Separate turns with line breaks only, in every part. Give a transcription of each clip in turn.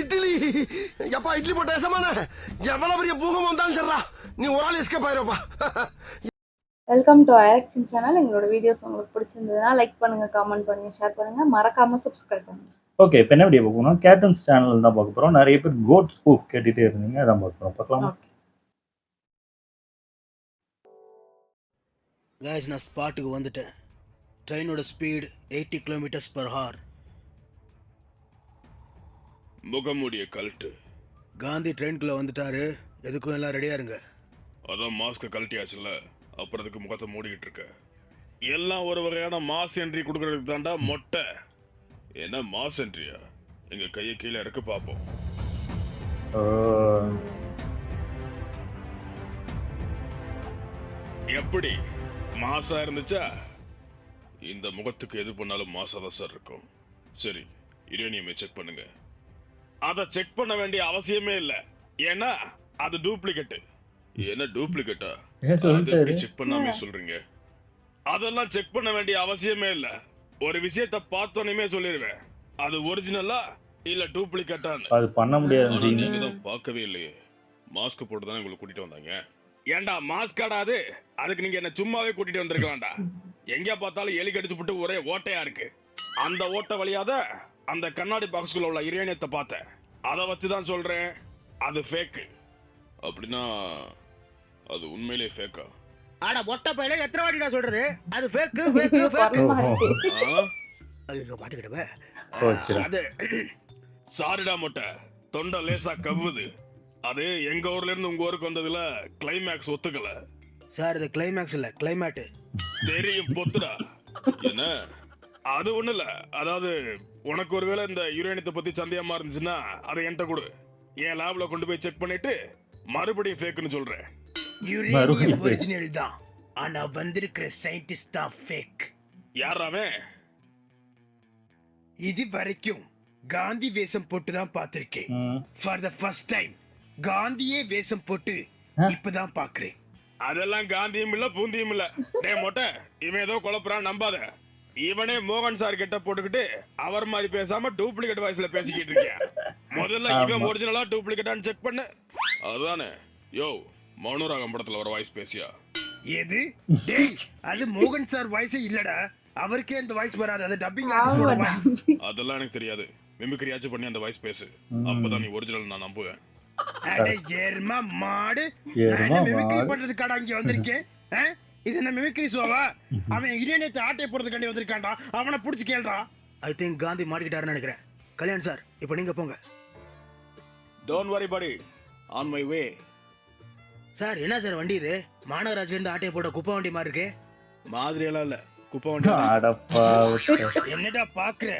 இட்லி எப்பா இட்லி போட்ட ஏசமான எவ்வளவு பெரிய பூகம் வந்தாலும் சரிடா நீ ஒரு ஆள் எஸ்கேப் ஆயிருப்பா.
Welcome to I action channel. எங்களோட வீடியோஸ் உங்களுக்கு பிடிச்சிருந்ததுன்னா லைக் பண்ணுங்க, கமெண்ட் பண்ணுங்க, ஷேர் பண்ணுங்க, மறக்காம சப்ஸ்கிரைப் பண்ணுங்க.
ஓகே, இப்போ என்ன வீடியோ பார்க்கணும்? கேட்டன்ஸ் சேனல் தான் பார்க்க போகிறோம். நிறைய பேர் கோட் ஸ்பூஃப் கேட்டுகிட்டே இருந்தீங்க, அதான் பார்க்குறோம். பார்க்கலாம்.
கைஸ், நான் ஸ்பாட்டுக்கு வந்துட்டேன். ட்ரெயினோட ஸ்பீடு 80 km/h.
முகமூடிய கழட்டு.
காந்தி ட்ரெயின்குள்ளே வந்துட்டாரு. எதுக்கும் எல்லாம் ரெடியாக இருங்க.
அதான் மாஸ்க்கை கழட்டியாச்சுல்ல, அப்புறம் அதுக்கு முகத்தை மூடிக்கிட்டு இருக்க. எல்லாம் ஒரு வகையான மாஸ் என்ட்ரி கொடுக்கறதுக்கு தாண்டா மொட்டை. என்ன மாஸ் என்ட்ரியா? எங்க கையை கீழே இறக்க பார்ப்போம். எப்படி மாசா இருந்துச்சா? இந்த முகத்துக்கு எது பண்ணாலும் மாசா தான் சார் இருக்கும். சரி, யுரேனியமை செக் பண்ணுங்க. அதை செக் பண்ண வேண்டிய அவசியமே இல்லை, ஏன்னா அது டூப்ளிகேட். என்ன டூப்ளிகேட்டா? எப்படி செக் பண்ணாமே சொல்றீங்க? அதெல்லாம் செக் பண்ண வேண்டிய அவசியமே இல்லை. ஒரு விஷயத்தை பார்த்தோன்னே சொல்லிடுவேன், அது ஒரிஜினலா இல்ல டூப்ளிகேட்டான்னு.
அது பண்ண முடியாது.
நீங்க தான் பார்க்கவே இல்லையே. மாஸ்க் போட்டு தானே உங்களை கூட்டிட்டு வந்தாங்க. ஏன்டா மாஸ்க் ஆடாது? அதுக்கு நீங்க என்ன சும்மாவே கூட்டிட்டு வந்திருக்கலாம்டா. எங்க பார்த்தாலும் எலி கடிச்சு போட்டு ஒரே ஓட்டையா இருக்கு. அந்த ஓட்டை வழியாத அந்த கண்ணாடி பாக்ஸ்குள்ள உள்ள யுரேனியத்தை பார்த்தேன். அதை வச்சுதான் சொல்றேன் அது ஃபேக். அப்படின்னா அது உண்மையிலே ஃபேக்கா?
ஆனா மொட்டை பையில எத்தனை வாட்டிடா சொல்றது அது ஃபேக் ஃபேக் ஃபேக்? அதுக்கு பாட்டுக்கிட்டவே அது
சாரிடா மொட்டை, தொண்டை லேசா கவ்வுது. அது எங்க ஊர்ல இருந்து உங்க ஊருக்கு வந்ததுல கிளைமேக்ஸ் ஒத்துக்கல
சார். இது கிளைமேக்ஸ் இல்ல, கிளைமேட்.
தெரியும் பொத்துடா. என்ன அது ஒண்ணு இல்ல. அதாவது உனக்கு ஒருவேளை இந்த யுரேனியத்தை பத்தி சந்தேகமா இருந்துச்சுன்னா அதை என்கிட்ட கொடு. என் லேப்ல கொண்டு போய் செக் பண்ணிட்டு மறுபடியும் ஃபேக்னு சொல்றேன்.
யுரேனியம் ஒரிஜினல் தான், ஆனா வந்திருக்கிற சயின்டிஸ்ட் தான் ஃபேக்.
யார் அவன்?
இது வரைக்கும் காந்தி வேஷம் போட்டு தான் பார்த்திருக்கேன். ஃபார் த ஃபர்ஸ்ட் டைம் காந்தியே வேஷம் போட்டு இப்பதான் பாக்குறேன்.
அதெல்லாம் காந்தியும் இல்ல பூந்தியும் இல்ல. டே மொட்டை, இவன் ஏதோ குழப்பறான், நம்பாத. இவனே மோகன் சார் கிட்ட போட்டுக்கிட்டு அவர் மாதிரி பேசாம டூப்ளிகேட் வாய்ஸ்ல பேசிக்கிட்டு இருக்கேன். முதல்ல இவன் ஒரிஜினலா டூப்ளிகேட்டான்னு செக் பண்ணு. அதுதானே யோ மௌனராகம் படத்துல ஒரு வாய்ஸ் பேசியா?
எது? டேய், அது மோகன் சார் வாய்ஸே இல்லடா. அவருக்கே அந்த வாய்ஸ் வராது, அது டப்பிங் ஆர்டிஸ்டோட வாய்ஸ்.
அதெல்லாம் எனக்கு தெரியாது. மிமிக்ரியாச்சும் பண்ணி அந்த வாய்ஸ் பேசு, அப்பதான் நீ ஒரிஜினல் நான் நம்புவேன்.
அட எர்மா மாடு, நான் மிமிக்ரி பண்றதுக்காடா இங்க வந்திருக்கேன். இது என்ன மிமிக்ரி ஷோவா? அவன் யுரேனியத்தை ஆட்டை போறதுக்காண்டி வந்திருக்கான்டா. அவனை பிடிச்சி கேள்றா. ஐ திங்க் காந்தி மாட்டிக்கிட்டாருன்னு நினைக்கிறேன். கல்யாண் சார், இப்போ நீங்க போங்க.
டோன்ட் வரி படி, ஆன் மை வே.
சார், என்ன சார் வண்டி இது? மாநகராட்சில இருந்து ஆட்டையை போட்ட குப்பை வண்டி மாதிரி இருக்கு.
மாதிரி எல்லாம் இல்ல, குப்பை வண்டி.
என்னடா பாக்குற?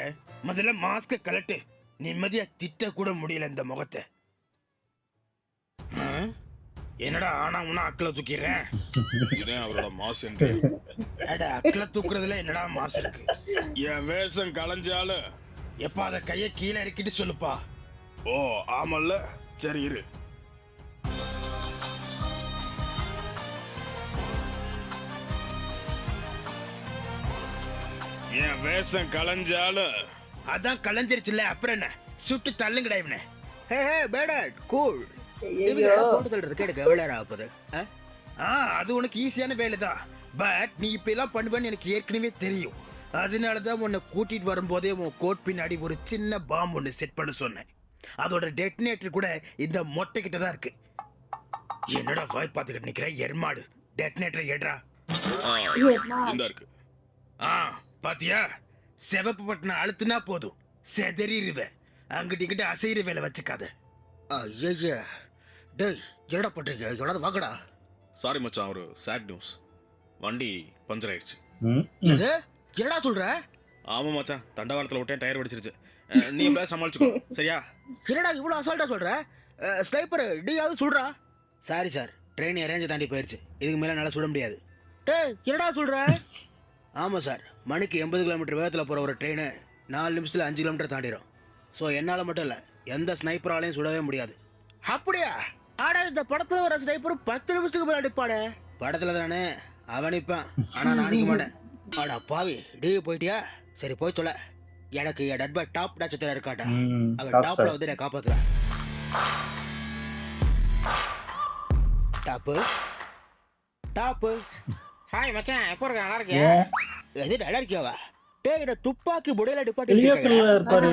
முதல்ல மாஸ்க கலட்டு. நிம்மதியா திட்ட கூட முடியல இந்த முகத்தை. என்னடா ஆனா உன்னா அக்கல தூக்கிறேன்?
இதே அவரோட மாஸ் என்று.
அட அக்கல தூக்குறதுல என்னடா மாஸ் இருக்கு?
என் வேஷம் கலைஞ்சாலும்
எப்பா அத கைய கீழே இறக்கிட்டு சொல்லுப்பா.
ஓ ஆமல்ல, சரி இரு. என் வேஷம் கலைஞ்சாலும்
அதான் கலைஞ்சிருச்சுல, அப்புறம் என்ன? சுட்டு தள்ளுங்கடா இவனை. ஹே ஹே பேடட் கூல். போட்டு தள்ளுறது கேடுக்க எவ்வளோ ஆகுது? அது உனக்கு ஈஸியான வேலை தான். பட் நீ இப்ப எல்லாம் பண்ணுவேன்னு எனக்கு ஏற்கனவே தெரியும். அதனாலதான் உன்னை கூட்டிட்டு வரும்போதே உன் கோட் பின்னாடி ஒரு சின்ன பாம்பு ஒன்று செட் பண்ண சொன்னேன். அதோட டெட்டினேட்டர் கூட இந்த மொட்டை கிட்ட தான் இருக்கு. என்னடா வாய் பார்த்துக்கிட்டு நிக்கிற எர்மாடு? டெட்டினேட்டர் ஏட்ரா.
இந்த இருக்கு.
பாத்தியா? செவப்பு பட்டனை அழுத்துனா போதும், செதறிடுவேன். அங்கிட்ட கிட்ட அசைற வேலை வச்சுக்காத. ஐயா டேய், என்னடா பண்றீங்க? எவ்வளவு வாங்கடா.
சாரி மச்சான், ஒரு சேட் நியூஸ். வண்டி பஞ்சர் ஆயிடுச்சு.
இது என்னடா சொல்ற?
ஆமா மச்சான், தண்டவாளத்துல விட்டேன், டயர் வெடிச்சிருச்சு. நீ எப்ப சமாளிச்சுக்கோ, சரியா?
என்னடா இவ்வளவு அசால்ட்டா சொல்ற? ஸ்னைப்பர் டியாவது சுடுறா. சாரி சார், ட்ரெயின் ரேஞ்சை தாண்டி போயிருச்சு. இதுக்கு மேல நல்லா சுட முடியாது. டேய், என்னடா சொல்ற? ஆமா சார், மணிக்கு 80 கிலோமீட்டர் வேகத்தில் போற ஒரு ட்ரெயின் 4 நிமிஷத்துல 5 கிலோமீட்டர் தாண்டிடும். ஸோ என்னால மட்டும் இல்ல, எந்த ஸ்னைப்பராலையும் சுடவே முடியாது. அப்படியா? ஆனா இந்த படத்துல வர ஸ்னைப்பர் 10 நிமிஷத்துக்கு மேல அடிப்பானே. படத்துல தானே அவன் நிற்பான், ஆனா நான் அடிக்க மாட்டேன். ஆடா பாவி, டே போயிட்டியா? சரி போய் தொலை. எனக்கு என் நண்பன் டாப் நட்சத்திரம் இருக்காடா.
ம்,
அவன்
top
டாப்ல
star.
வந்து நான் காப்பாத்துவேன். Top top.
ஹாய் மச்சான், எப்போ இருக்க? நல்லா இருக்கியா?
ஏன்
எது நல்லா இருக்கியாவா? டேய் இந்த துப்பாக்கி முடியல டிபார்ட்
ஹெலிகாப்டர்ல இருப்பாரு.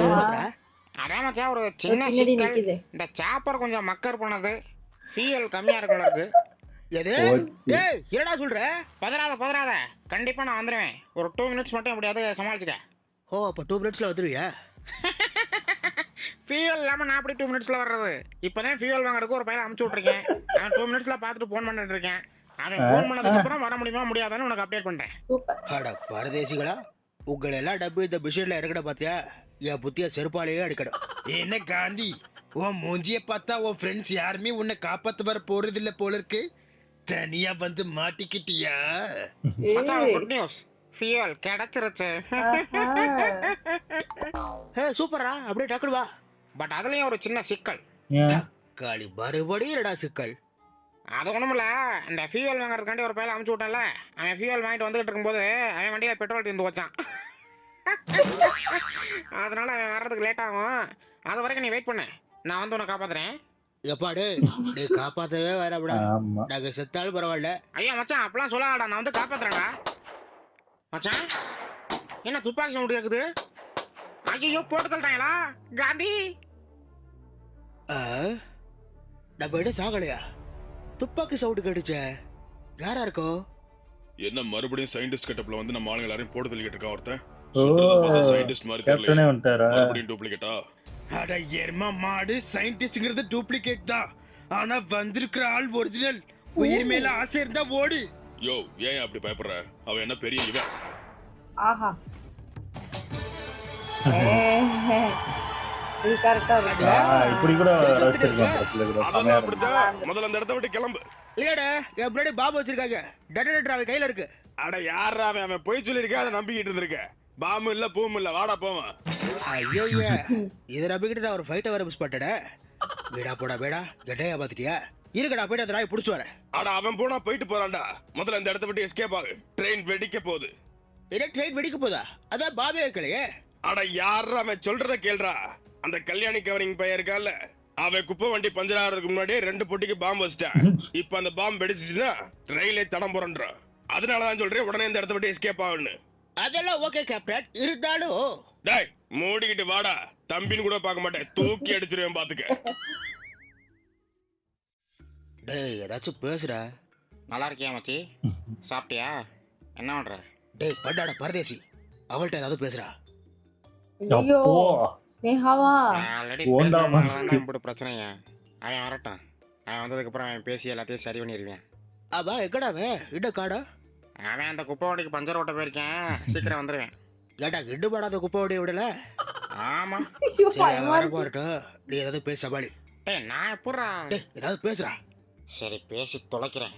அதான் மச்சான், ஒரு சின்ன
பின்னாடி
சிக்கல்.
நிக்குது.
இந்த சாப்பர் கொஞ்சம் மக்கர் பண்ணது, ஃபியூயல் கம்மியா இருக்கும் இருக்கு.
எது?
போச்சு.
டேய் என்னடா சொல்ற?
பதறாத, கண்டிப்பா நான் வந்துடுவேன். ஒரு 2 மினிட்ஸ் மட்டும் எப்படியாவது சமாளிச்சுக்க.
ஓ அப்ப 2 மினிட்ஸ்ல வந்துருவியா?
ஃபியூயல் இல்லாம நான் அப்படி 2 மினிட்ஸ்ல வர்றது? இப்பதான் ஃபியூயல் வாங்குறதுக்கு ஒரு பையனை அமுச்சு விட்டுருக்கேன். அவன் 2 மினிட்ஸ்ல பார்த்துட்டு ஃபோன் பண்ணிட்டு இருக்கேன். அவன் ஃபோன் பண்ணதுக்கு அப்புறம் வர முடியுமா முடியாதான்னு உனக்கு அப்டேட் பண்றேன்.
சூப்பர்.
அட பரதேசிகளா, உங்களை எல்லாம் டப்பு இந்த பிஷன்ல இருக்கட பாத்தியா? என் புத்திய செருப்பாலேயே அடிக்கணும். என்ன காந்தி, உன் மூஞ்சிய பார்த்தா உன் ஃப்ரெண்ட்ஸ் யாருமே உன்னை காப்பாத்து வர போறது இல்ல போல இருக்கு. தனியா வந்து மாட்டிக்கிட்டியா?
மச்சான்,
ஏய்.
குட் நியூஸ், ஃபியூயல் கிடைச்சிருச்சு.
ஹே சூப்பரா, அப்படியே டக்குனு வா.
பட் அதுலயும் ஒரு சின்ன சிக்கல்.
ஏன்
காளி மறுபடியும் இல்லடா சிக்கல்.
அது ஒண்ணுமில்ல, இந்த ஃபியூயல் வாங்குறதுக்காண்டி ஒரு பையனை அமுச்சு விட்டான்ல, அவன் ஃபியூயல் வாங்கிட்டு வந்துகிட்டு இருக்கும்போது அவன் வண்டியில பெட்ரோல் தீர்ந்து வச்சான். அதனால அவன் வர்றதுக்கு லேட் ஆகும். அது வரைக்கும் நீ வெயிட் பண்ணு, நான் வந்து உன்னை காப்பாத்துறேன்.
எப்பா டேய் காப்பாத்தவே வரவிடா.
ஆமா
நாங்க செத்தாலும் பரவாயில்ல.
ஐயா மச்சான், அப்பெல்லாம் சொல்லாடா, நான் வந்து காப்பாத்துறேன்டா. மச்சான், என்ன துப்பாக்கி சவுண்ட் கேக்குது? ஐயோ போட்டு தள்ளிட்டாங்களா காந்தி?
நம்ம இடம் சாகலையா? துப்பாக்கி சவுண்டு கேட்டுச்சே, யாரா இருக்கோ?
என்ன மறுபடியும் சயின்டிஸ்ட் கெட்டப்ல வந்து நம்ம ஆளுங்க எல்லாரையும் போட்டு தள்ளிக்கிட்டு இருக்கான் ஒருத்தன்.
ஓ
சயின்டிஸ்ட் மாதிரி
கேப்டனே
தெரியல.
வந்துட்டாரா?
மறுபடியும் டூப்ளிகேட்டா?
அட எரும மாடு, சயின்டிஸ்ட்ங்கிறது டூப்ளிகேட் தான். ஆனா வந்திருக்கிற ஆள் ஒரிஜினல். உயிர் மேல ஆசை இருந்தா ஓடு.
யோ ஏன் அப்படி பயப்படுற? அவன் என்ன பெரிய இவன்?
ஆஹா. இது கரெக்டா இருக்கு.
இப்படி கூட வச்சிருக்கோம் படத்துல கூட
அதெல்லாம்
செமையா
அப்படித்தான். முதல்ல அந்த இடத்த விட்டு கிளம்பு.
இல்லடா, என் பின்னாடி பாபு வச்சிருக்காங்க. டெட்டனேட்டர் அவன் கையில இருக்கு.
அட யாரா அவன்? அவன் போய் சொல்லிருக்க, அதை நம்பிக்கிட்டு இருந்திருக்க. பாம்பு இல்ல பூம் இல்ல, வாடா போவான்.
ஐயோ இதை நம்பிக்கிட்டு நான் ஒரு ஃபைட்டை வர மிஸ் பண்ணிட்டேன். வேடா போடா வேடா, கெட்டையா பாத்துட்டியா? இருக்கடா, போயிட்டு அந்த நாயை புடிச்சு வரேன்.
அட அவன் போனா போயிட்டு போறான்டா. முதல்ல இந்த இடத்த விட்டு எஸ்கேப் ஆகு. ட்ரெயின் வெடிக்க போகுது.
என்ன ட்ரெயின் வெடிக்க போதா? அதான் பாபே வைக்கலையே.
அட யாரா அவன் சொல்றத கேளுடா. அந்த கல்யாணி கவரிங் பையன் இருக்கான்ல, அவன் குப்பை வண்டி பஞ்சர் ஆகிறதுக்கு முன்னாடி 2 பொட்டிக்கு பாம்பு வச்சிட்டான். இப்ப அந்த பாம்பு வெடிச்சுச்சுன்னா ரயிலே தடம் புரண்டுறான். அதனாலதான் சொல்றேன் உடனே இந்த இடத்த விட்டு எஸ்கேப் ஆகுன்னு.
அதெல்லாம் ஓகே கேப்டன், இருந்தாலும்
டேய் மூடிக்கிட்டு வாடா. தம்பின்னு கூட பார்க்க மாட்டேன், தூக்கி அடிச்சிருவேன் பாத்துக்க.
டேய் ஏதாச்சும் பேசுடா.
நல்லா இருக்கியா மச்சி? சாப்பிட்டியா? என்ன பண்ற?
டேய் பண்டாட பரதேசி, அவள்கிட்ட ஏதாவது பேசுறா.
ஐயோ
அப்போ
ஸ்னேகாவா?
ஆல்ரெடி
ஓண்டா
இப்படி பிரச்சனையா? அவன் வரட்டும், அவன் வந்ததுக்கு அப்புறம் அவன் பேசி எல்லாத்தையும் சரி பண்ணிடுவேன்.
அவ எங்கடா அவன்? இட காடா?
அவன் அந்த குப்பை வண்டிக்கு பஞ்சர் ஓட்ட போயிருக்கேன், சீக்கிரம் வந்துடுவேன்.
ஏடா இடு படாத குப்பை வண்டியை விடல.
ஆமா.
ஐயோ
சரி அவன்
பயமா
வர
இருக்கு.
போறட்டும், நீ ஏதாவது பேச சபாளி.
டேய் நான் எப்பட்றா?
டேய் ஏதாவது பேசுறா.
சரி பேசி தொலைக்கிறேன்.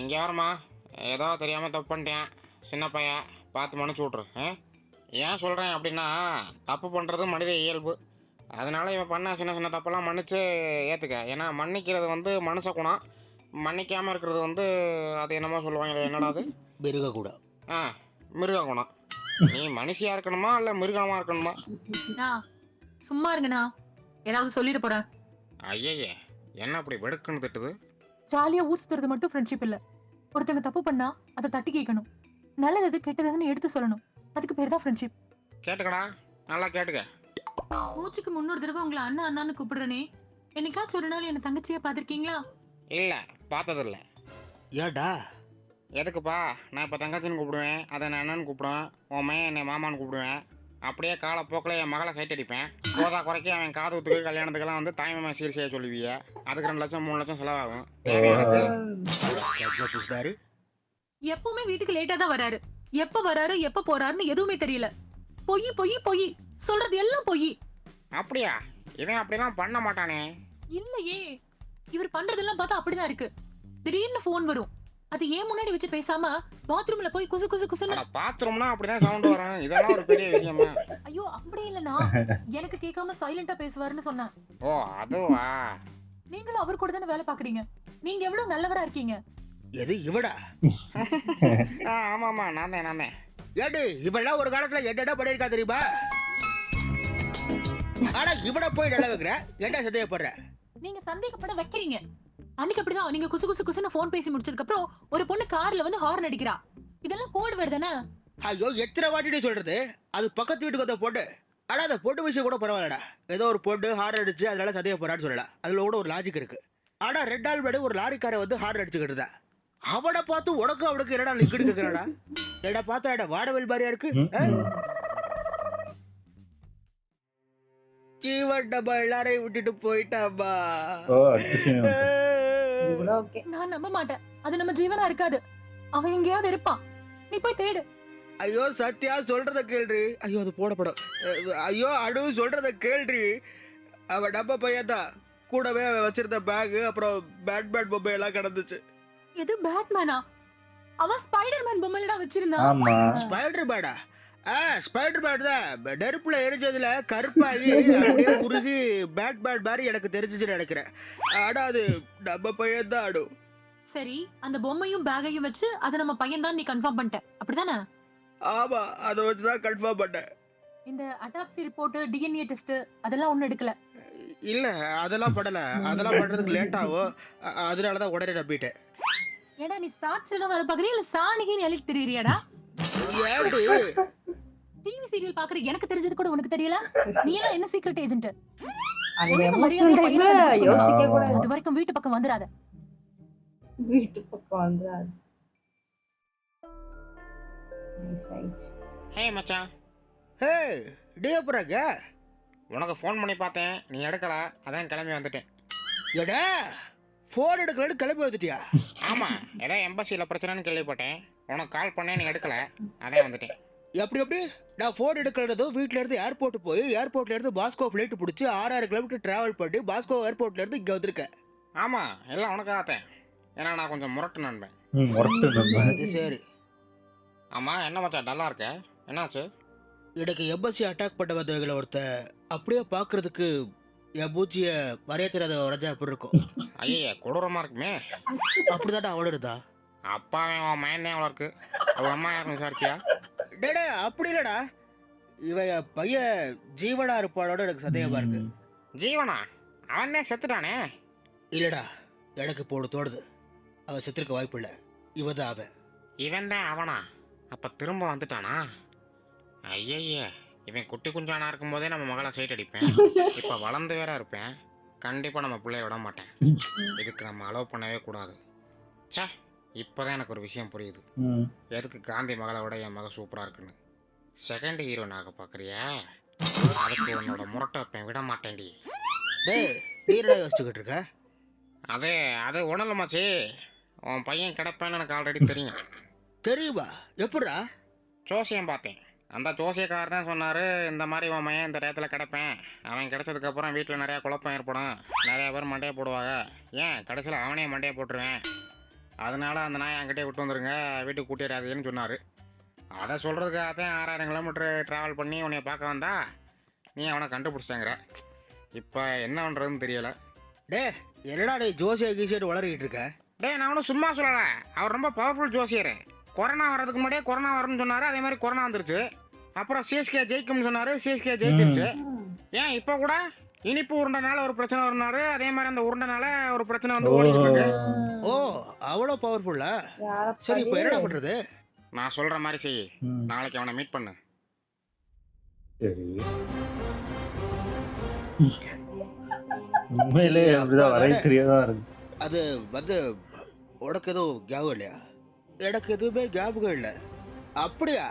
இங்கே வரமா, ஏதோ தெரியாமல் தப்பு பண்ணிட்டேன், சின்ன பையன் பார்த்து மன்னிச்சு விட்ரு. ஏன் சொல்கிறேன் அப்படின்னா, தப்பு பண்ணுறது மனித இயல்பு. அதனால இவன் பண்ண சின்ன சின்ன தப்பெல்லாம் மன்னிச்சு ஏற்றுக்க. ஏன்னா மன்னிக்கிறது வந்து மனுஷ குணம், மன்னிக்காமல் இருக்கிறது வந்து அது என்னமோ சொல்லுவாங்க, என்னடா அது?
மிருக கூட.
மிருக குணம். நீ மனுஷியாக இருக்கணுமா இல்லை மிருகமாக இருக்கணுமா?
சும்மா இருங்கண்ணா, ஏதாவது சொல்லிட போறேன்.
ஐயய்யே, என்ன அப்படி வெடுக்குன்னு திட்டுது?
ஜாலியா ஊர் சுத்துறது மட்டும் ஃப்ரெண்ட்ஷிப் இல்ல. ஒருத்தங்க தப்பு பண்ணா அதை தட்டி கேட்கணும், நல்லது கெட்டதுன்னு எடுத்து சொல்லணும். அதுக்கு பேர் தான் ஃப்ரெண்ட்ஷிப்.
கேட்டுக்கடா, நல்லா கேட்டுக்க.
மூச்சுக்கு 300 தடவை உங்களை அண்ணா அண்ணான்னு கூப்பிடுறேனே, என்னைக்காச்சும் ஒரு நாள் என்ன தங்கச்சியா பாத்திருக்கீங்களா?
இல்லை, பார்த்ததில்ல.
ஏடா
எதுக்குப்பா? நான் இப்போ தங்கச்சின்னு கூப்பிடுவேன், அதை நான் அண்ணன்னு கூப்பிடுவேன், உன் மையன் என்னை மாமான்னு கூப்பிடுவேன். அப்படியே காலப்போக்கில் என் மகளை சைட் அடிப்பேன். போதா குறைக்க அவன் காது குத்துக்கு கல்யாணத்துக்கெல்லாம் வந்து தாய்மாமா சீர் செய்ய சொல்லுவீங்க. அதுக்கு 2 லட்சம் 3 லட்சம் செலவாகும்.
புடிச்சிட்டாரு.
எப்பவுமே வீட்டுக்கு லேட்டா தான் வராரு. எப்ப வராரு எப்ப போறாருன்னு எதுவுமே தெரியல. பொய் பொய் பொய், சொல்றது எல்லாம் பொய்.
அப்படியா? இவன் அப்படிலாம் பண்ண மாட்டானே.
இல்லையே, இவர் பண்றதெல்லாம் பார்த்தா அப்படிதான் இருக்கு. திடீர்னு போன் வரும், அது ஏன் முன்னாடி வச்சு பேசாம பாத்ரூம்ல போய் குசு குசு குசுன்னு.
பாத்ரூம்னா அப்படிதான் சவுண்ட் வரும், இதெல்லாம் ஒரு பெரிய விஷயமா?
ஐயோ அப்படி இல்லனா, எனக்கு கேட்காம சைலண்டா பேசுவாருன்னு சொன்னேன்.
ஓ அதுவா?
நீங்களும் அவர் கூட தானே வேலை பாக்குறீங்க, நீங்க எவ்வளவு நல்லவரா இருக்கீங்க.
எது இவடா?
ஆமா ஆமா, நான் தான்.
ஏடு இவெல்லாம் ஒரு காலத்துல என்னடா பண்ணிருக்கா தெரியுமா? ஆனா இவட போய் நல்லா வைக்கிற என்ன சந்தேகப்படுற?
நீங்க சந்தேகப்பட வைக்கிறீங்க. அன்னைக்கு அப்படிதான் நீங்க குசு குசு குசுன்னு போன் பேசி முடிச்சதுக்கு அப்புறம் ஒரு பொண்ணு கார்ல வந்து ஹார்ன் அடிக்கிறா. இதெல்லாம் கோட் வேர்டு தானே?
ஐயோ எத்தனை வாட்டிட்டு சொல்றது, அது பக்கத்து வீட்டுக்கு வந்த பொண்ணு. ஆனா அந்த பொண்ணு விஷயம் கூட பரவாயில்லடா. ஏதோ ஒரு பொண்ணு ஹார்ன் அடிச்சு அதனால சந்தேகப்படுறான்னு சொல்லலாம். அதுல கூட ஒரு லாஜிக் இருக்கு. ஆனா 2 நாள் முன்னாடி ஒரு லாரிக்கார வந்து ஹார்ன் அடிச்சுக்கிட்டு இருந்தா. அவனை பார்த்து உனக்கு அவனுக்கு என்னடா லிங்க் கேக்குறாடா? என்னடா பார்த்தா வாடவேல் மாதிரியா இருக்கு. ஜீவன் நம்ம எல்லாரையும் விட்டுட்டு போயிட்டாமா.
ஓ அதிசயம்.
இது கூட ஓகே.
நான் நம்ப மாட்டேன். அது நம்ம ஜீவனா இருக்காது. அவன் எங்கேயாவது இருப்பான். நீ போய் தேடு.
ஐயோ சத்யா சொல்றத கேள்றி. ஐயோ அது போடப்படும். ஐயோ அடு சொல்றத கேள்றி. அவன் நம்ம பையன் தான். கூடவே வச்சிருந்த பேக் அப்புறம் பேட்மேன் பொம்மை எல்லாம் கிடந்துச்சு.
எது பேட்மேனா? அவன் ஸ்பைடர்மேன் பொம்மையில வச்சிருந்தான்.
ஆமா
ஸ்பைடர் பேடா? ஸ்பைடர் பேட் தான். நெருப்புல எரிஞ்சதுல கருப்பாகி அப்படியே உருகி பேட்மேன் மாதிரி எனக்கு தெரிஞ்சிச்சுன்னு நினைக்கிறேன். ஆனா அது நம்ம பையன் தான் ஆடும்.
சரி, அந்த பொம்மையும் பேக்கையும் வச்சு அதை நம்ம பையன் தான் நீ கன்ஃபார்ம் பண்ணிட்ட, அப்படிதானே?
ஆமா, அதை வச்சுதான் கன்ஃபார்ம் பண்ணேன்.
இந்த அட்டாப்சி ரிப்போர்ட், டிஎன்ஏ டெஸ்ட் அதெல்லாம் ஒண்ணு எடுக்கல.
இல்ல அதெல்லாம் பண்ணல. அதெல்லாம் பண்றதுக்கு லேட் ஆகும். அதனாலதான் உடனே நம்பிட்டேன்.
ஏடா நீ சாட்சில தான் வேலை பாக்குறியா இல்ல சாணிகின்னு எழுதி தெரியுறியாடா?
ஏன்டி
டிவி சீரியல் பாக்குற எனக்கு தெரிஞ்சது கூட உனக்கு தெரியல? நீ எல்லாம் என்ன சீக்ரெட் ஏஜென்ட்?
அந்த எமோஷனல் டைம்ல யோசிக்க கூட
அது வரைக்கும் வீட்டு பக்கம் வந்துடாத.
வீட்டு பக்கம் வந்துடாது. நைஸ் ஆயிடுச்சு.
ஹே மச்சான்,
ஹே டேப்ராக
உனக்கு ஃபோன் பண்ணி பார்த்தேன், நீ எடுக்கல, அதான் கிளம்பி வந்துட்டேன்.
எடா ஃபோன் எடுக்கலன்னு கிளம்பி வந்துட்டியா?
ஆமாம், ஏதோ எம்பசியில் பிரச்சனைன்னு கேள்விப்பட்டேன். உனக்கு கால் பண்ணேன், நீ எடுக்கல, அதான் வந்துட்டேன்.
எப்படி நான் ஃபோன் எடுக்கிறதும் வீட்டில இருந்து ஏர்போர்ட் போய் ஏர்போர்ட்ல இருந்து பாஸ்கோ ஃப்ளைட் பிடிச்சி 6 கிலோமீட்டர் டிராவல் பண்ணி பாஸ்கோ ஏர்போர்ட்ல இருந்து இங்கே வந்திருக்கேன்.
ஆமாம், எல்லாம் உனக்காகத்தேன். ஏன்னா நான் கொஞ்சம் முரட்டு நண்பேன்.
முரட்டு நண்பன்.
அது சரி.
ஆமாம், என்ன மச்சான் டல்லாக இருக்க? என்னாச்சு?
எனக்கு எம்பசி அட்டாக் பண்ண வந்தவங்களை ஒருத்த அப்படியே பார்க்கறதுக்கு என் பூச்சிய வரைய தெரியாத உடஞ்சா எப்படி இருக்கும்?
ஐயா கொடூரமாக இருக்குமே.
அப்படிதாடா அவளு இருந்தா.
அப்பாவே அவன் மயந்தேன் அவ்வளோ இருக்கு. அவள் அம்மா யாரும் விசாரிச்சியா?
டேடே அப்படி இல்லடா, இவன் என் பையன் ஜீவனா இருப்பானோட எனக்கு சந்தேகமா இருக்கு.
ஜீவனா? அவன் தான் செத்துட்டானே.
இல்லடா, எனக்கு இப்போ ஒன்று தோணுது. அவன் செத்துருக்க வாய்ப்பு இல்லை. இவன் தான் அவன்.
இவன் தான் அவனா? அப்போ திரும்ப வந்துட்டானா? ஐயய்ய, இவன் குட்டி குஞ்சானா இருக்கும்போதே நம்ம மகளை சைட் அடிப்பேன். இப்போ வளர்ந்து வேற இருப்பேன். கண்டிப்பாக நம்ம பிள்ளைய விட மாட்டேன். இதுக்கு நம்ம அலோவ் பண்ணவே கூடாது. சே, இப்போதான் எனக்கு ஒரு விஷயம் புரியுது. எதுக்கு காந்தி மகளை விட என் மக சூப்பராக இருக்குன்னு. செகண்ட் ஹீரோயின் ஆக பார்க்குறியா? அதுக்கு உன்னோட முரட்டை வைப்பேன், விட மாட்டேன்டி.
டே நீரடா யோசிச்சுக்கிட்டு இருக்க?
அது உணலமாச்சு. உன் பையன் கிடப்பேன்னு எனக்கு ஆல்ரெடி தெரியும்.
தெரியுமா? எப்படா?
ஜோசியம் பார்த்தேன். அந்த ஜோசியக்காரர் தான் சொன்னார், இந்த மாதிரி உன் மையன் இந்த டயத்தில் கிடப்பேன். அவன் கிடச்சதுக்கப்புறம் வீட்டில் நிறையா குழப்பம் ஏற்படும், நிறையா பேர் மண்டையை போடுவாங்க. ஏன் கடைசியில் அவனே மண்டையை போட்டுருவேன். அதனால அந்த நாயை என்கிட்டே விட்டு வந்துருங்க, வீட்டுக்கு கூட்டிடாதீங்கன்னு சொன்னார். அதை சொல்கிறதுக்காக தான் 6000 கிலோமீட்டர் ட்ராவல் பண்ணி உன்னை பார்க்க வந்தா நீ அவனை கண்டுபிடிச்சிட்டேங்கிற. இப்போ என்ன பண்ணுறதுன்னு தெரியலை.
டே என்னடா நீ ஜோசிய கீசிட்டு வளர்கிட்டு இருக்க?
நான் ஒன்றும் சும்மா சொல்லலை. அவர் ரொம்ப பவர்ஃபுல் ஜோசியர். கொரோனா வர்றதுக்கு முன்னாடியே கொரோனா வரும்னு சொன்னார். அதே மாதிரி கொரோனா வந்துருச்சு. அப்புறம் சிஎஸ்கே ஜெயிக்கும்னு சொன்னார். சிஎஸ்கே ஜெயிச்சிருச்சு. ஏன் இப்போ கூட இனிப்பு உருண்டனால ஒரு பிரச்சனை வரும்னாரு. அதே மாதிரி அந்த உருண்டனால ஒரு பிரச்சனை வந்து ஓடிட்டு இருக்கு.
ஓ அவ்வளோ பவர்ஃபுல்லா? சரி இப்போ என்னடா பண்றது?
நான் சொல்ற மாதிரி செய். நாளைக்கு அவனை மீட் பண்ணு.
சரி, உண்மையிலே அப்படிதான் வரைய தெரியாதா இருக்கு.
அது வந்து உனக்கு எதுவும் ஞாபகம் இல்லையா? எனக்கு எதுவுமே ஞாபகம் இல்லை. அப்படியா?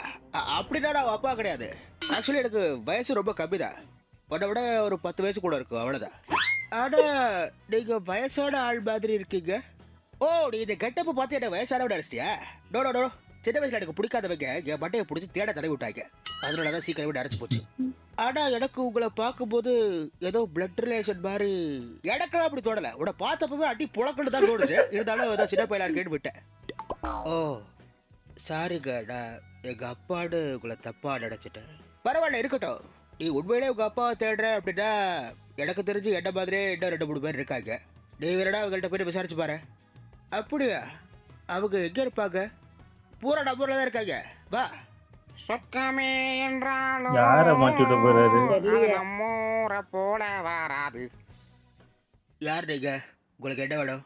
அப்படிதான் நான் அப்பா கிடையாது. ஆக்சுவலி எனக்கு வயசு ரொம்ப கம்மி தான். உன்னை விட ஒரு 10 வயசு கூட இருக்கும், அவ்வளோதான். ஆனால் நீங்கள் வயசான ஆள் மாதிரி இருக்கீங்க. ஓ நீ இந்த கெட்டப்பு பார்த்து என்ன வயசானவன் அடிச்சிட்டியா? டோ சின்ன வயசுல எனக்கு பிடிக்காதவங்க என் மண்டையை பிடிச்சி தேட தடவி விட்டாங்க. அதனால தான் சீக்கிரமே அடைச்சு போச்சு. ஆனால் எனக்கு உங்களை பார்க்கும்போது ஏதோ பிளட் ரிலேஷன் மாதிரி எனக்கெல்லாம் அப்படி தோணலை. உன்னை பார்த்தப்பவே அடி புழக்கன்னு தான் தோணுச்சு. இருந்தாலும் ஏதோ சின்ன பையனா இருக்கேன்னு விட்டேன். ஓ சாரிங்க, நான் எங்கள் அப்பான்னு உங்களை தப்பாக நினச்சிட்டேன். பரவாயில்ல இருக்கட்டும். நீ உண்மையிலே உங்கள் அப்பாவை தேடுற அப்படின்னா எனக்கு தெரிஞ்சு என்ன மாதிரியே இன்னும் 2-3 பேர் இருக்காங்க. நீ வேறடா அவங்கள்ட்ட போய் விசாரிச்சு பாரு. அப்படியா? அவங்க எங்கே இருப்பாங்க? பூரா நம்பூரில் தான் இருக்காங்க. வா
சொக்கமே என்றாலும்
யாரை மாட்டி விட போறாரு?
அது நம்மூரை போல வராது.
யார் நீங்க? உங்களுக்கு என்ன வேணும்?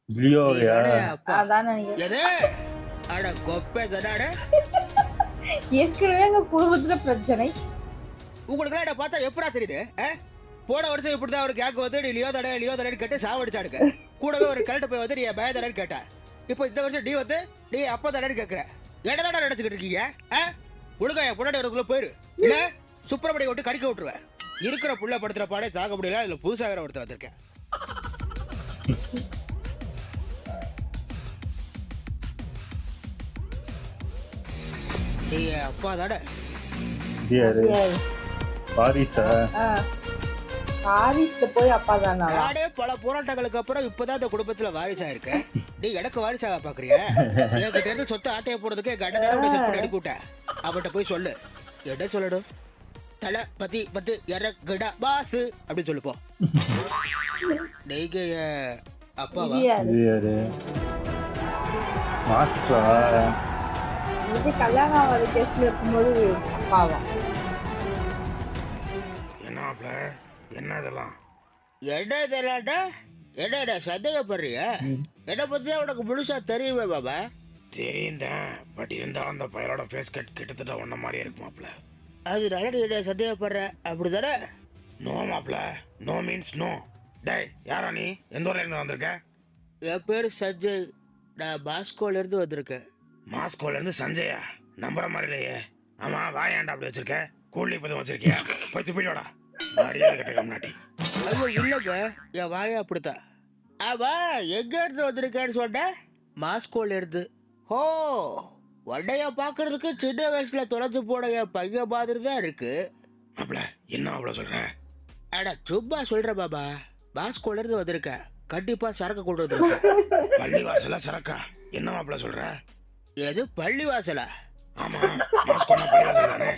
லியோவையா?
நீதானே அப்பா?
அதான் நினைக்கிறேன்.
எது? அட கொப்பை கடாட.
ஏற்கனவே எங்க குடும்பத்துல பிரச்சனை.
உங்களுக்குலாம் என்ன பார்த்தா எப்படா தெரியுது? போன வருஷம் இப்படிதான் ஒரு கேக் வந்து நீ லியோ தடை கேட்டு சாவடிச்சாடுங்க. கூடவே ஒரு கரெக்ட் போய் வந்து நீ பய தடை கேட்ட. இப்போ இந்த வருஷம் நீ வந்து நீ அப்பா தடை கேட்குற. என்ன தடை நினைச்சுக்கிட்டு இருக்கீங்க? ஒழுங்கா என் பொண்ணாடி வரதுக்குள்ள போயிரு. இல்ல சுப்பிரமணிய விட்டு கடிக்க விட்டுருவேன். இருக்கிற புள்ள படுத்துற பாடே தாக்க முடியல. இதுல புதுசாக வேற ஒருத்தர் வந்திருக்கேன். நீ அப்பா தடை.
இது யாரு? பாரிஸா?
பாரிஸ்ல போய் அப்பா தானா?
நானே பல போராட்டங்களுக்கு அப்புறம் இப்பதான் இந்த குடும்பத்துல வாரிசா இருக்கேன். நீ எனக்கு வாரிசாக பாக்குறியா? என்கிட்ட இருந்து சொத்து ஆட்டைய போறதுக்கு எங்க அண்ணன் தானே செட் பண்ணி அனுப்பி விட்டேன். அவட்ட போய் சொல்லு. என்ன சொல்லணும்? தலை பத்தி பத்து இறக்குடா பாசு அப்படின்னு சொல்லுப்போம். நீங்க அப்பாவா?
இது யாரு? மாஸ்டரா?
இது கல்யாணம் ஆகாத கேஸ்ல இருக்கும்போது அப்பாவா?
என்ன இதெல்லாம்?
என்ன இதெல்லாம்டா? என்னடா சந்தேகப்படுறியா? என்னை பத்தி உனக்கு முழுசா தெரியுமே பாபா.
தெரியுந்தேன், பட் இருந்தாலும் அந்த பையனோட ஃபேஸ் கட் கிட்டத்தட்ட ஒன்ன மாதிரியே இருக்கு மாப்ள.
அதனால நீ என்ன சந்தேகப்படுற அப்படிதானே?
நோ மாப்ள, நோ மீன்ஸ் நோ. டேய், யாரா நீ? எந்த ஊர்ல இருந்து வந்திருக்க?
என் பேரு சஞ்சய். நான் மாஸ்கோல இருந்து வந்திருக்கேன்.
மாஸ்கோல இருந்து சஞ்சயா? நம்புற மாதிரி இல்லையே. ஆமா, வாயாண்டா அப்படி வச்சிருக்க? கூலி பதம் வச்சிருக்கியா? போய் துப்பிடா. மரியாதை கட்ட கம்னாட்டி.
ஐயோ இல்லைங்க, என் வாயா அப்படித்தான். ஆமா, எங்க இருந்து வந்திருக்கேன்னு சொன்ன? மாஸ்கோல இருந்து. ஓ, உன்னைய பாக்குறதுக்கு சின்ன வயசுல தொலைஞ்சு போன என் பையன் மாதிரி தான் இருக்கு.
மாப்ள, என்ன அவ்வளவு சொல்ற?
அட சும்மா சொல்ற பாபா. மாஸ்கோல இருந்து வந்திருக்கேன். கண்டிப்பா சரக்கு கொண்டு வந்திருக்கேன்.
பள்ளிவாசல சரக்கா? என்ன மாப்ள சொல்ற?
எது பள்ளிவாசலா?
ஆமா, மாஸ்கோனா பள்ளிவாசல் தானே.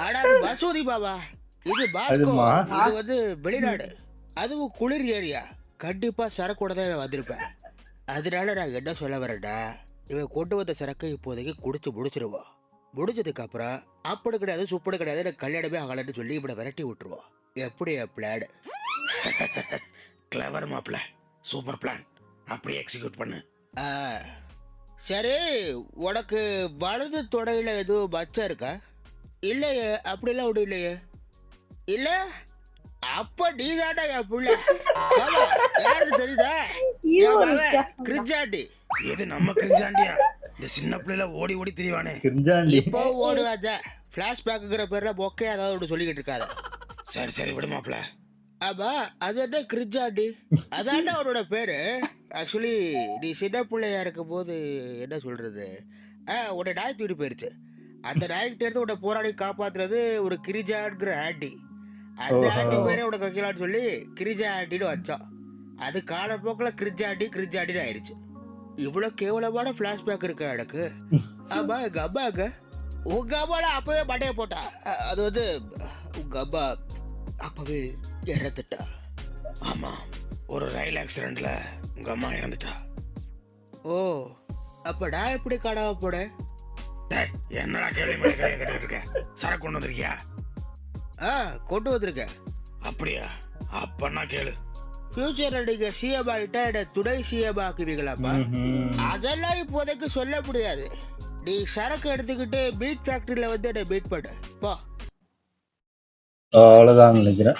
அட அது மசூதி பாபா. இது மாஸ்கோ. இது வந்து வெளிநாடு, அதுவும் குளிர் ஏரியா. கண்டிப்பா சரக்கோட தான் வந்திருப்பேன். அதனால நான் என்ன சொல்ல வரேன்டா, இவன் கொண்டு வந்த சரக்கை இப்போதைக்கு குடிச்சு முடிச்சிருவோம். முடிஞ்சதுக்கு அப்புறம் அப்படி கிடையாது சுப்படி கிடையாது, எனக்கு கல்யாணமே ஆகலன்னு சொல்லி இப்படி விரட்டி விட்டுருவோம். எப்படி பிளான்?
கிளவர் மாப்ள, சூப்பர் பிளான். அப்படியே எக்ஸிக்யூட் பண்ணு.
சரி, உனக்கு வலது தொடையில எதுவும் மச்சம் இருக்கா? இல்லையே, அப்படிலாம் ஒன்றும் இல்லையே. இல்ல அப்ப நீதாடா என் புள்ள. யாரு தெரியுதா? கிரிஞ்சாண்டி.
எது நம்ம கிரிஞ்சாண்டியா? இந்த சின்ன பிள்ளைல ஓடி ஓடி திரிவானே
கிரிஞ்சாண்டி.
இப்போ ஓடுவாத. பிளாஷ்பேக்குங்கிற பேர்ல பொக்கே ஏதாவது ஒன்று சொல்லிக்கிட்டு இருக்காத.
சரி சரி விடு மாப்ள.
ஆமா, அது என்ன கிரிஞ்சாண்டி? அதான்டா அவனோட பேரு. ஆக்சுவலி நீ சின்ன பிள்ளையா இருக்கும் போது என்ன சொல்றது, உன்னை நாய் தூடி போயிருச்சு. அந்த நாய்கிட்ட இருந்து உன்னை போராடி காப்பாத்துறது ஒரு கிரிஜாங்கிற ஆண்டி. அந்த ஆண்டி பேரே உனக்கு வைக்கலான்னு சொல்லி கிரிஜா ஆண்டின்னு வச்சோம். அது காலப்போக்கில் கிரிஞ்சாண்டின்னு ஆயிடுச்சு. இவ்வளோ கேவலமான ஃப்ளாஷ்பேக் இருக்கா எனக்கு? ஆமா, எங்க அம்மாங்க உங்க அம்மால அப்பவே மண்டையை போட்டா. அது வந்து உங்க அம்மா அப்பவே இறந்துட்டா.
ஆமா, ஒரு ரயில் ஆக்சிடென்ட்ல உங்க அம்மா இறந்துட்டா.
ஓ, அப்ப நான் எப்படி காணாம போனேன்?
என்னடா கேள்வி மேல கேள்வி கேட்டுட்டு இருக்க? சரக்கு கொண்டு வந்திருக்கியா?
கொண்டு வந்திருக்கேன்.
அப்படியா? அப்பன்னா கேளு.
ஃபியூச்சர்ல நீங்க சிஎம் ஆகிட்டா என்ன துணை சிஎம் ஆக்குவீங்களாப்பா? அதெல்லாம் இப்போதைக்கு சொல்ல முடியாது. நீ சரக்கு எடுத்துக்கிட்டு மீட் ஃபேக்டரியில வந்து என்ன மீட் பண்ண போ.
அவ்வளவுதான் நினைக்கிறேன்.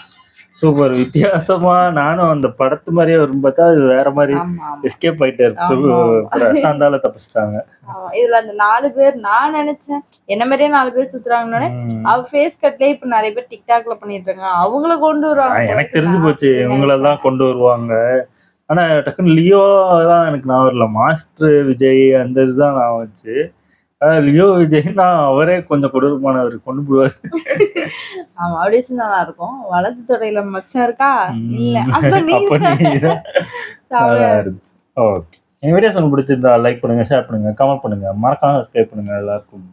சூப்பர், வித்தியாசமா. நானும் அந்த படத்து மாதிரியே வரும் பார்த்தா அது வேற மாதிரி எஸ்கேப் ஆயிட்டாரு. பிரசாந்தால தப்பிச்சிட்டாங்க.
இதுல அந்த 4 பேர் நான் நினைச்சேன் என்ன மாதிரியே 4 பேர் சுத்துறாங்கன்னு. அவ ஃபேஸ் கட்லயே இப்ப நிறைய பேர் டிக்டாக்ல பண்ணிட்டு இருக்காங்க. அவங்கள கொண்டு வருவாங்க.
எனக்கு தெரிஞ்சு போச்சு இவங்களதான் கொண்டு வருவாங்க. ஆனா டக்குன்னு லியோ தான் எனக்கு நான் வரல. மாஸ்டர் விஜய் அந்த இதுதான் நான் வச்சு. லியோ விஜய்னா அவரே கொஞ்சம் கொடூரமானவர், கொண்டு போடுவார்.
ஆமா, அப்படியே நல்லா இருக்கும். வலது தொடையில மச்சம் இருக்கா? இல்ல அப்ப நீ
ஓகே. என் வீடியோஸ் உங்களுக்கு பிடிச்சிருந்தா லைக் பண்ணுங்க, ஷேர் பண்ணுங்க, கமெண்ட் பண்ணுங்க, மறக்காம சப்ஸ்கிரைப் பண்ணுங்க. எல்லாருக்கும்